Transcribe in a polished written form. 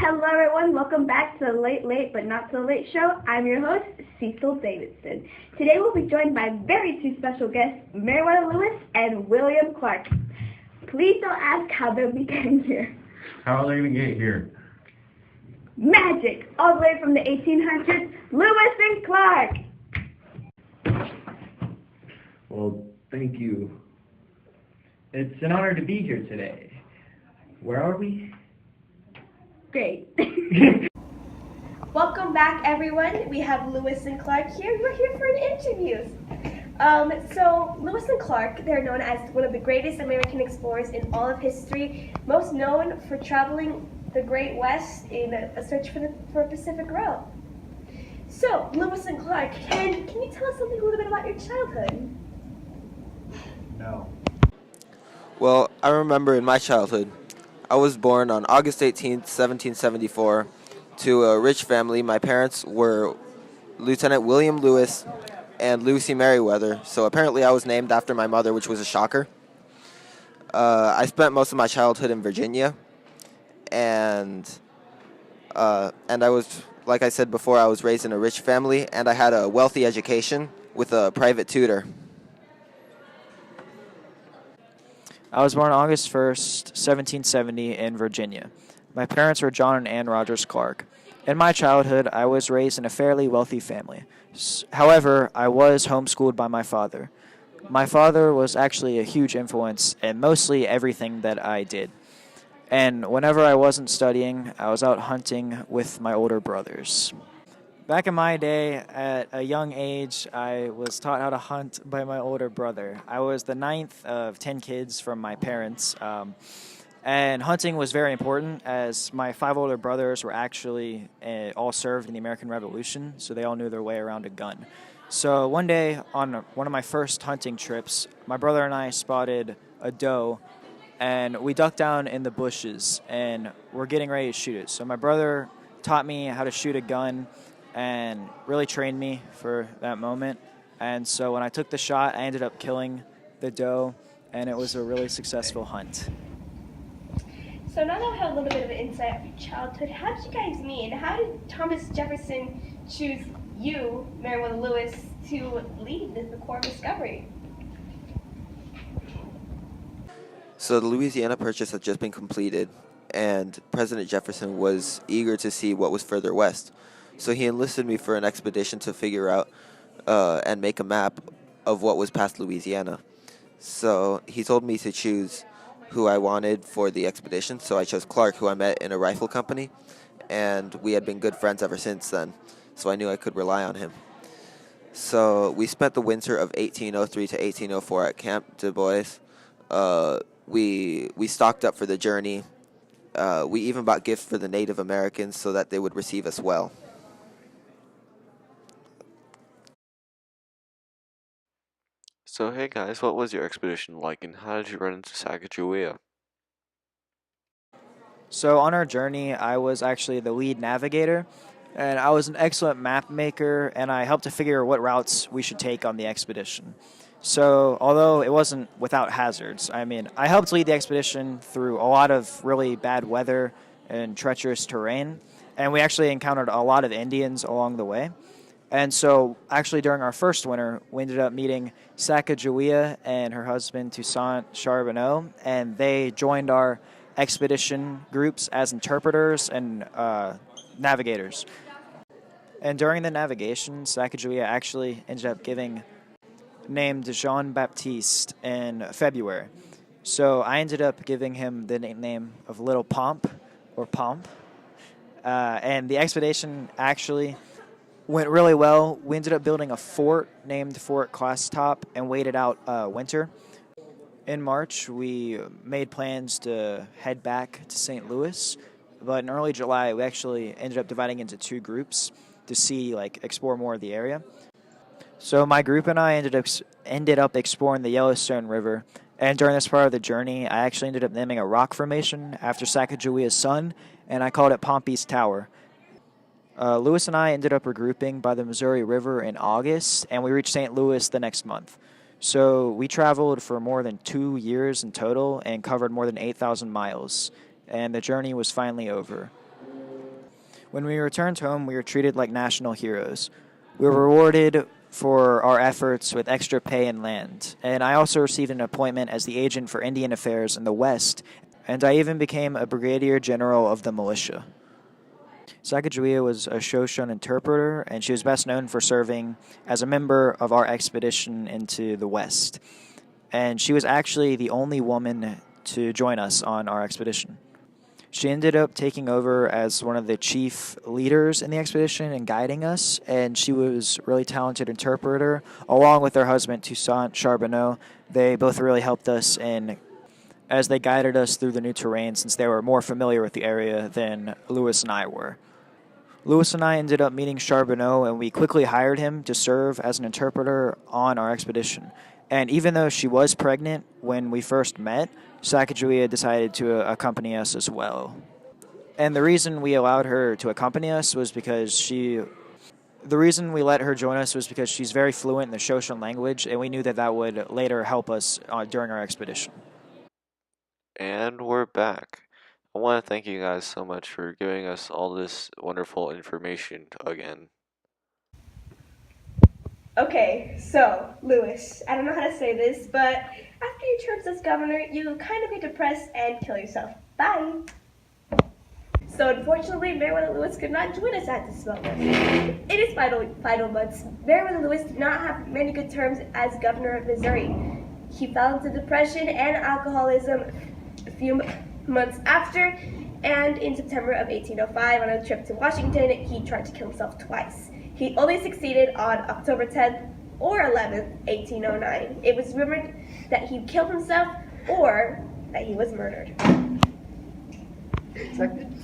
Hello everyone, welcome back to the Late Late But Not So Late show. I'm your host, Cecil Davidson. Today we'll be joined by two special guests, Meriwether Lewis and William Clark. Please don't ask how they became here. How are they going to get here? Magic! All the way from the 1800s, Lewis and Clark! Well, thank you. It's an honor to be here today. Where are we? Great. Welcome back, everyone. We have Lewis and Clark here. We're here for an interview. So Lewis and Clark, they're known as one of the greatest American explorers in all of history, most known for traveling the Great West in a search for a Pacific route. So, Lewis and Clark, can you tell us something a little bit about your childhood? No. Well, I remember in my childhood, I was born on August 18th, 1774, to a rich family. My parents were Lieutenant William Lewis and Lucy Meriwether, so apparently I was named after my mother, which was a shocker. I spent most of my childhood in Virginia, and I was, like I said before, I was raised in a rich family, and I had a wealthy education with a private tutor. I was born August 1st, 1770 in Virginia. My parents were John and Ann Rogers Clark. In my childhood, I was raised in a fairly wealthy family. However, I was homeschooled by my father. My father was actually a huge influence in mostly everything that I did. And whenever I wasn't studying, I was out hunting with my older brothers. Back in my day, at a young age, I was taught how to hunt by my older brother. I was the ninth of 10 kids from my parents, and hunting was very important as my 5 older brothers were actually all served in the American Revolution, so they all knew their way around a gun. So one day, on one of my first hunting trips, my brother and I spotted a doe, and we ducked down in the bushes, and we're getting ready to shoot it. So my brother taught me how to shoot a gun, and really trained me for that moment. And so when I took the shot, I ended up killing the doe, and it was a really successful hunt. So now that we have a little bit of an insight of your childhood, how did you guys meet? And how did Thomas Jefferson choose you, Meriwether Lewis, to lead the Corps of Discovery? So the Louisiana Purchase had just been completed, and President Jefferson was eager to see what was further west. So he enlisted me for an expedition to figure out and make a map of what was past Louisiana. So he told me to choose who I wanted for the expedition. So I chose Clark, who I met in a rifle company, and we had been good friends ever since then. So I knew I could rely on him. So we spent the winter of 1803 to 1804 at Camp Du Bois. We stocked up for the journey. We even bought gifts for the Native Americans so that they would receive us well. So hey guys, what was your expedition like and how did you run into Sacagawea? So on our journey, I was actually the lead navigator, and I was an excellent map maker, and I helped to figure what routes we should take on the expedition. So although it wasn't without hazards, I helped lead the expedition through a lot of really bad weather and treacherous terrain, and we actually encountered a lot of Indians along the way. And so actually during our first winter, we ended up meeting Sacagawea and her husband Toussaint Charbonneau, and they joined our expedition groups as interpreters and navigators. And during the navigation, Sacagawea actually ended up giving named Jean-Baptiste in February. So I ended up giving him the nickname of Little Pomp, or Pomp. And the expedition actually went really well. We ended up building a fort named Fort Classtop and waited out winter. In March, we made plans to head back to St. Louis, but in early July, we actually ended up dividing into 2 groups to explore more of the area. So my group and I ended up exploring the Yellowstone River, and during this part of the journey, I actually ended up naming a rock formation after Sacagawea's son, and I called it Pompey's Tower. Lewis and I ended up regrouping by the Missouri River in August, and we reached St. Louis the next month. So we traveled for more than 2 years in total and covered more than 8,000 miles, and the journey was finally over. When we returned home, we were treated like national heroes. We were rewarded for our efforts with extra pay and land. And I also received an appointment as the agent for Indian Affairs in the West, and I even became a brigadier general of the militia. Sacagawea was a Shoshone interpreter, and she was best known for serving as a member of our expedition into the West. And she was actually the only woman to join us on our expedition. She ended up taking over as one of the chief leaders in the expedition and guiding us, and she was a really talented interpreter, along with her husband, Toussaint Charbonneau. They both really helped us as they guided us through the new terrain, since they were more familiar with the area than Lewis and I were. Lewis and I ended up meeting Charbonneau, and we quickly hired him to serve as an interpreter on our expedition. And even though she was pregnant when we first met, Sacagawea decided to accompany us as well. And the reason we allowed her to accompany us was because the reason we let her join us was because she's very fluent in the Shoshone language, and we knew that would later help us during our expedition. And we're back. I want to thank you guys so much for giving us all this wonderful information again. Okay, so, Lewis, I don't know how to say this, but after your terms as governor, you kind of get depressed and kill yourself. Bye! So, unfortunately, Meriwether Lewis could not join us at this moment. In his final months, Meriwether Lewis did not have many good terms as governor of Missouri. He fell into depression and alcoholism a few months after, and in September of 1805, on a trip to Washington, he tried to kill himself twice. He only succeeded on October 10th or 11th, 1809. It was rumored that he killed himself or that he was murdered. Second.